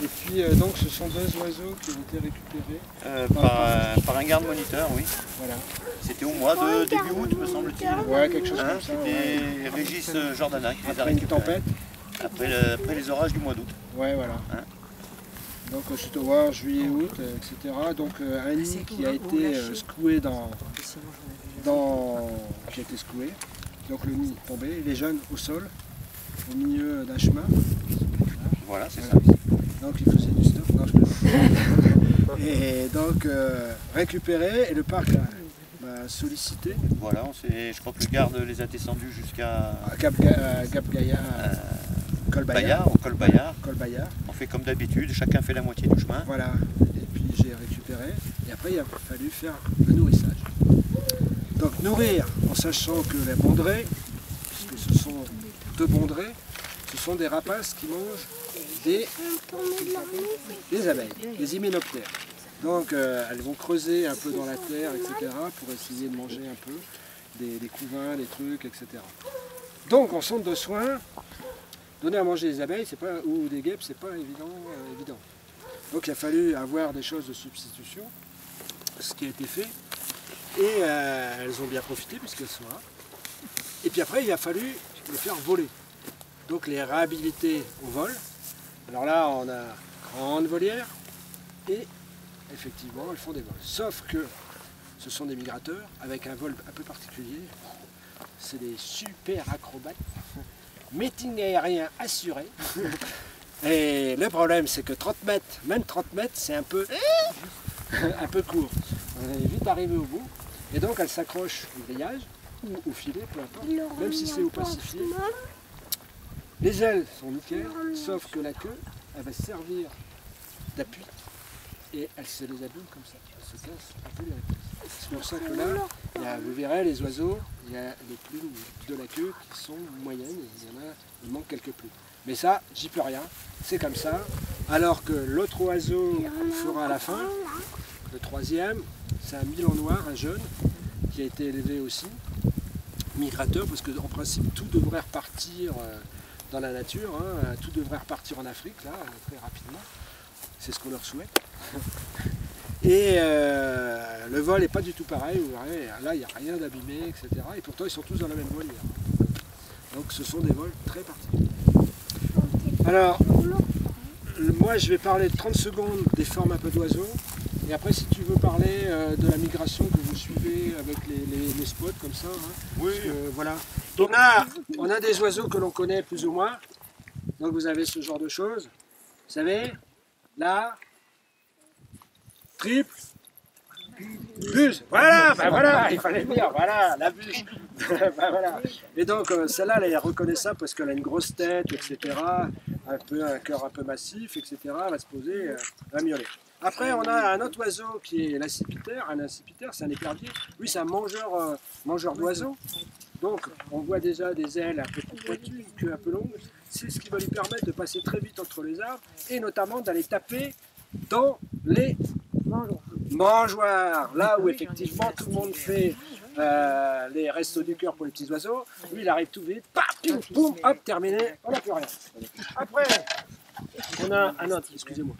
Et puis donc ce sont deux oiseaux qui ont été récupérés. Par un garde moniteur, oui. Voilà. C'était au mois de début août, me semble-t-il. Ouais, quelque chose comme ça. C'était Régis Jordana qui les a Après une récupérés. tempête. Après les orages du mois d'août. Ouais, voilà. Hein. Donc c'était au juillet, août, etc. Donc un nid qui a été secoué qui a été secoué. Donc le nid est tombé, les jeunes au sol, au milieu d'un chemin. Voilà, c'est ça. Donc il faisait du stop. Non, je plaisante. Et donc récupéré, et le parc a sollicité. Voilà, je crois que le garde les a descendus jusqu'à Cap Gaillard, Col Bayard. Col Bayard. Col Bayard. On fait comme d'habitude, chacun fait la moitié du chemin. Voilà, et puis j'ai récupéré. Et après il a fallu faire le nourrissage. Donc nourrir en sachant que les bondrées, puisque ce sont deux bondrées, ce sont des rapaces qui mangent des abeilles, des hyménoptères. Donc elles vont creuser un peu dans la terre, etc. pour essayer de manger un peu des couvains, des trucs, etc. Donc en centre de soins, donner à manger des abeilles ou des guêpes, c'est pas évident. Donc il a fallu avoir des choses de substitution, ce qui a été fait. Et elles ont bien profité puisqu'elles sont là. Et puis après, il a fallu les faire voler. Donc les réhabiliter au vol. Alors là, on a grande volière et effectivement, elles font des vols. Sauf que ce sont des migrateurs avec un vol un peu particulier. C'est des super acrobates. Meeting aérien assuré. Et le problème, c'est que 30 mètres, même 30 mètres, c'est un peu court. On est vite arrivé au bout. Et donc, elle s'accroche au grillage ou au filet, peu importe, même si c'est opacifié. Les ailes sont nickel, sauf que la queue, elle va servir d'appui et elle se les abîme comme ça. Elle se casse un peu les réponses. C'est pour ça que là, vous verrez, les oiseaux, il y a les plumes de la queue qui sont moyennes, et il manque quelques plumes. Mais ça, j'y peux rien, c'est comme ça. Alors que l'autre oiseau fera à la fin, le troisième, c'est un milan noir, un jeune, qui a été élevé aussi, migrateur, parce qu'en principe tout devrait repartir dans la nature, hein, tout devrait repartir en Afrique, là, très rapidement. C'est ce qu'on leur souhaite. Et le vol n'est pas du tout pareil, vous verrez, là il n'y a rien d'abîmé, etc. Et pourtant ils sont tous dans la même volière. Donc ce sont des vols très particuliers. Alors, moi je vais parler 30 secondes des formes un peu d'oiseaux. Et après, si tu veux parler de la migration que vous suivez avec les spots comme ça, hein, oui. Voilà. Donc on a des oiseaux que l'on connaît plus ou moins. Donc vous avez ce genre de choses. Vous savez, là, triple, buse. Voilà, ben voilà, il fallait le dire. Voilà, la buse. Ben voilà. Et donc celle-là, elle est reconnaissable parce qu'elle a une grosse tête, etc. Un cœur un peu massif, etc. Elle va se poser, elle va miauler. Après, on a un autre oiseau qui est l'accipitaire. Un accipitaire, c'est un épervier. Lui, c'est un mangeur d'oiseaux. Donc, on voit déjà des ailes un peu pointues, une queue un peu longue. C'est ce qui va lui permettre de passer très vite entre les arbres et notamment d'aller taper dans les mangeoires. Là où effectivement tout le monde fait les restos du cœur pour les petits oiseaux. Lui, il arrive tout vite. Paf, pim, boum, hop, terminé. On n'a plus rien. Après, on a un autre, excusez-moi.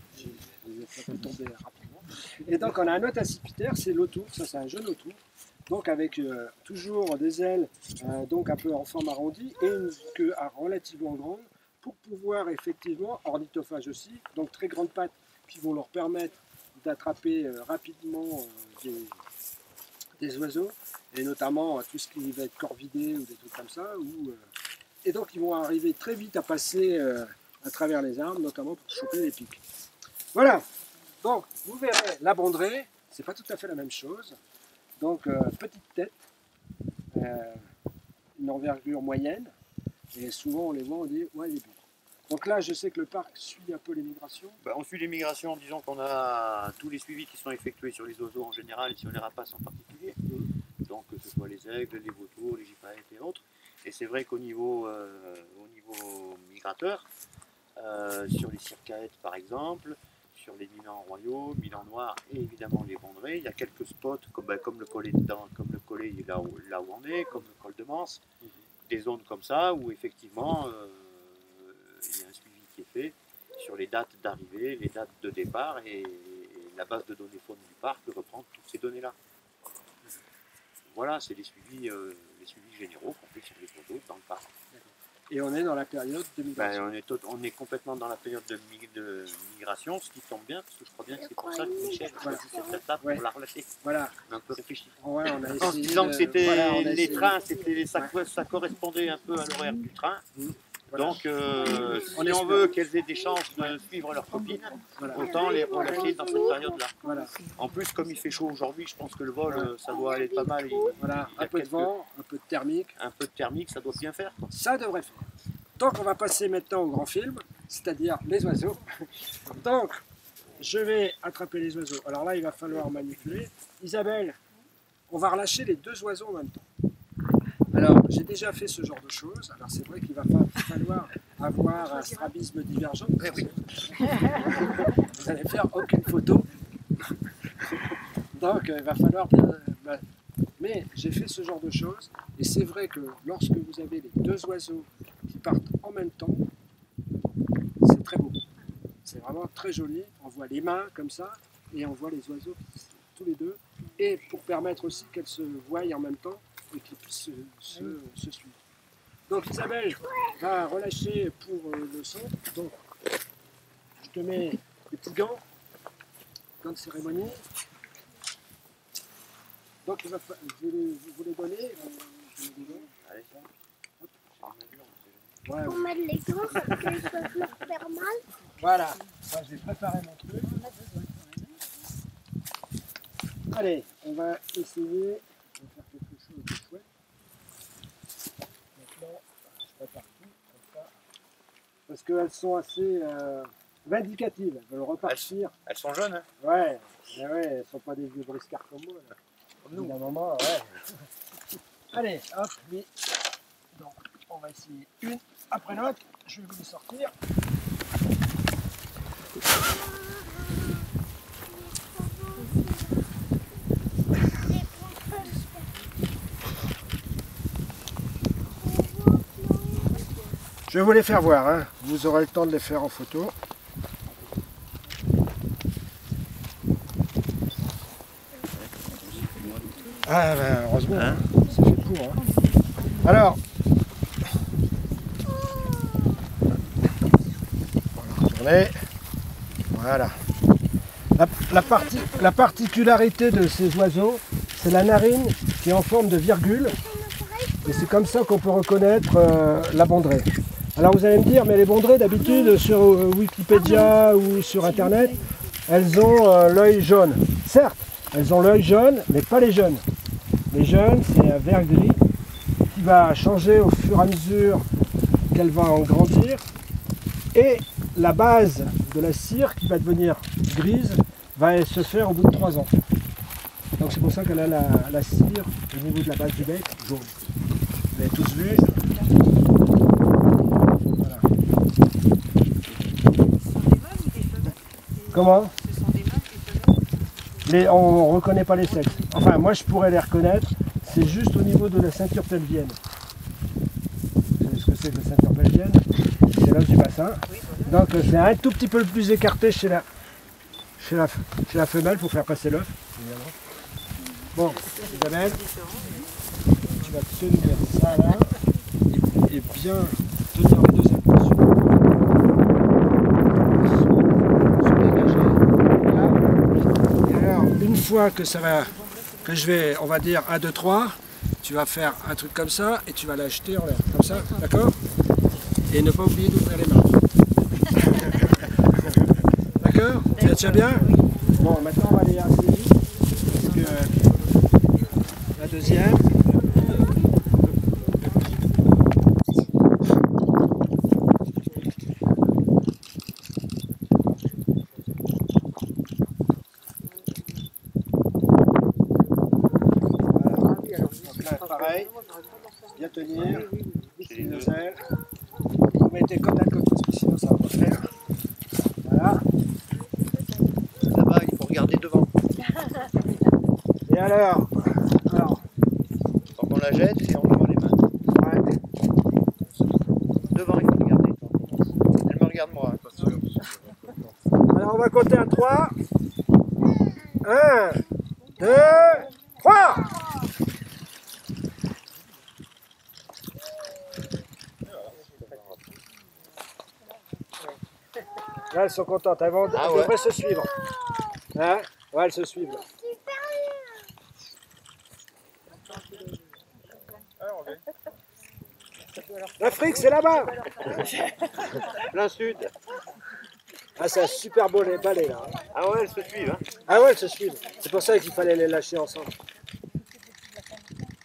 Tomber rapidement. Et donc on a un autre accipitaire, c'est l'autour, ça c'est un jeune autour, donc avec toujours des ailes donc un peu en forme arrondie et une queue relativement grande pour pouvoir effectivement, ornithophage aussi, donc très grandes pattes qui vont leur permettre d'attraper rapidement des oiseaux et notamment tout ce qui va être corvidé ou des trucs comme ça. Et donc ils vont arriver très vite à passer à travers les arbres, notamment pour choper les pics. Voilà. Donc, vous verrez, la bondrée, c'est pas tout à fait la même chose. Donc, petite tête, une envergure moyenne, et souvent on les voit, on dit, ouais, il est bon. Donc là, je sais que le parc suit un peu les migrations. On suit les migrations, disons qu'on a tous les suivis qui sont effectués sur les oiseaux en général et sur les rapaces en particulier. Donc, que ce soit les aigles, les vautours, les gypaètes et autres. Et c'est vrai qu'au niveau migrateur, sur les circaètes par exemple, sur les milans royaux, milans noirs et évidemment les bondrées. Il y a quelques spots comme le collet là où on est, comme le col de Manse, des zones comme ça où effectivement il y a un suivi qui est fait sur les dates d'arrivée, les dates de départ, et la base de données faune du parc reprend toutes ces données-là. Voilà, c'est les suivis généraux qu'on fait sur les photos dans le parc. Et on est dans la période de migration. On est complètement dans la période de migration, ce qui tombe bien, parce que je crois bien que c'est pour ça que Michel a choisi cette étape pour la relâcher. Voilà. On a un peu réfléchi. Ouais, on a En se essayé disant que c'était les trains, ça correspondait un peu à l'horaire du train. Voilà. Donc, si on veut qu'elles aient des chances de suivre leurs copines, autant les relâcher dans cette période-là. Voilà. En plus, comme il fait chaud aujourd'hui, je pense que le vol, ça doit aller pas mal. Voilà, un peu de vent, un peu de thermique. Un peu de thermique, ça doit bien faire, quoi. Ça devrait faire. Donc on va passer maintenant au grand film, c'est-à-dire les oiseaux. Donc, je vais attraper les oiseaux. Alors là, il va falloir manipuler. Isabelle, on va relâcher les deux oiseaux en même temps. Alors, j'ai déjà fait ce genre de choses. Alors, c'est vrai qu'il va falloir avoir un strabisme divergent. Vous n'allez faire aucune photo. Donc, il va falloir bien... Mais j'ai fait ce genre de choses. Et c'est vrai que lorsque vous avez les deux oiseaux qui partent en même temps, c'est très beau. C'est vraiment très joli. On voit les mains comme ça. Et on voit les oiseaux tous les deux. Et pour permettre aussi qu'elles se voient en même temps, et qu'ils puissent se suivre. Donc Isabelle va relâcher pour le son. Donc je te mets les petits gants de cérémonie. Donc je vais vous les donner. Allez, Ouais, Pour mettre les gants, parce qu'ils peuvent leur faire mal. voilà, moi j'ai préparé mon truc. Allez, on va essayer de faire quelque chose de chouette. Maintenant, je prépare tout comme ça. Parce qu'elles sont assez vindicatives, elles veulent repartir. Elles sont jeunes, hein? Ouais, mais ouais, elles sont pas des vieux briscards comme moi. Là. Comme nous. D'un moment, ouais. Allez, hop, oui. Donc, on va essayer une après l'autre. Je vais vous les sortir. Je vais vous les faire voir, hein. Vous aurez le temps de les faire en photo. Ah ben heureusement, hein, ça fait pour. Hein. Alors, on va retourner. Voilà. La particularité de ces oiseaux, c'est la narine qui est en forme de virgule. Et c'est comme ça qu'on peut reconnaître la bondrée. Alors vous allez me dire, mais les bondrées d'habitude sur Wikipédia ou sur Internet, elles ont l'œil jaune. Certes, elles ont l'œil jaune, mais pas les jeunes. Les jeunes, c'est un vert gris qui va changer au fur et à mesure qu'elle va en grandir. Et la base de la cire qui va devenir grise va se faire au bout de 3 ans. Donc c'est pour ça qu'elle a la cire au niveau de la base du bec jaune. Vous avez tous vu. Voilà. Comment ? On ne reconnaît pas les sexes. Enfin, moi je pourrais les reconnaître. C'est juste au niveau de la ceinture pelvienne. Vous savez ce que c'est que la ceinture pelvienne? C'est l'os du bassin. Donc c'est un tout petit peu plus écarté chez la femelle pour faire passer l'œuf. Bon, Isabelle, tu vas tenir ça là et bien tenir les deux épaules sur dégager. Là. Et alors, une fois que ça va, on va dire 1, 2, 3, tu vas faire un truc comme ça et tu vas l'acheter en l'air, comme ça, d'accord? Et ne pas oublier d'ouvrir les mains. D'accord? Tu la tiens bien? Bon, maintenant on va aller assez vite. Parce que la deuxième. Pareil, bien tenir, les deux ailes. Vous mettez comme la coque parce que sinon ça va pas faire. Voilà. Là-bas, il faut regarder devant. Et alors Quand on la jette, et on ouvre les mains. ouais. Devant, il faut regarder. Elle me regarde moi. Alors on va compter à 3. 1, 2, 3. Là, elles sont contentes. Elles devraient se suivre. Hein? Ouais, elles se suivent. Là. L'Afrique, c'est là-bas. Plein sud. Ah, c'est un super beau balai là. Ah ouais, elles se suivent. Hein. Ah ouais, elles se suivent. C'est pour ça qu'il fallait les lâcher ensemble.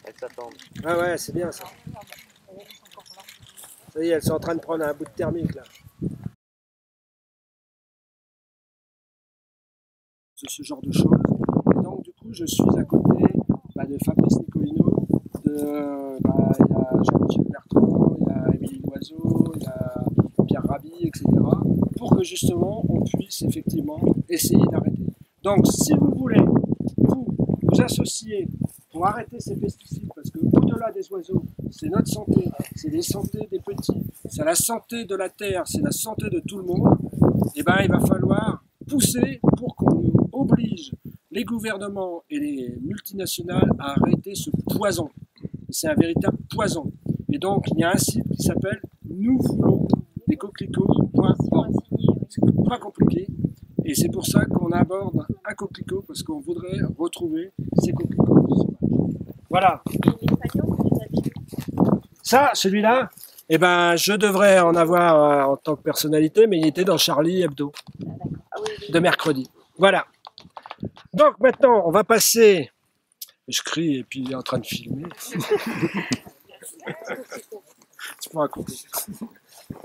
Elles s'attendent. Ah ouais, c'est bien ça. Ça y est, elles sont en train de prendre un bout de thermique là. Ce genre de choses. Et donc du coup, je suis à côté de Fabrice Nicolino, il y a Jean-Michel Bertrand, il y a Émilie Loiseau, il y a Pierre Rabhi, etc. pour que justement on puisse effectivement essayer d'arrêter. Donc si vous voulez vous associer pour arrêter ces pesticides, parce que au-delà des oiseaux, c'est notre santé, c'est la santé des petits, c'est la santé de la terre, c'est la santé de tout le monde, et ben il va falloir pousser pour qu'on oblige les gouvernements et les multinationales à arrêter ce poison. C'est un véritable poison. Et donc, il y a un site qui s'appelle Nous voulons des coquelicots.org. C'est pas compliqué. Et c'est pour ça qu'on aborde un coquelicot, parce qu'on voudrait retrouver ces coquelicots sauvages. Voilà. Ça, celui-là, eh ben, je devrais en avoir en tant que personnalité, mais il était dans Charlie Hebdo de mercredi. Voilà. Donc maintenant, on va passer. Je crie et puis il est en train de filmer. Tu pourras couper.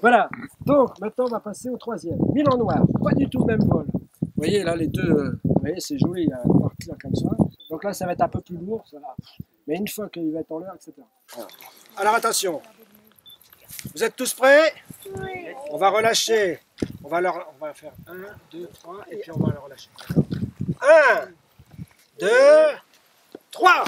Voilà. Donc maintenant, on va passer au troisième. Milan Noir. Pas du tout le même vol. Vous voyez là, les deux. Vous voyez, c'est joli à partir comme ça. Donc là, ça va être un peu plus lourd. Ça va. Mais une fois qu'il va être en l'air, etc. Voilà. Alors attention. Vous êtes tous prêts? Oui. On va relâcher. On va faire 1, 2, 3 et puis on va le relâcher. 1, 2, 3.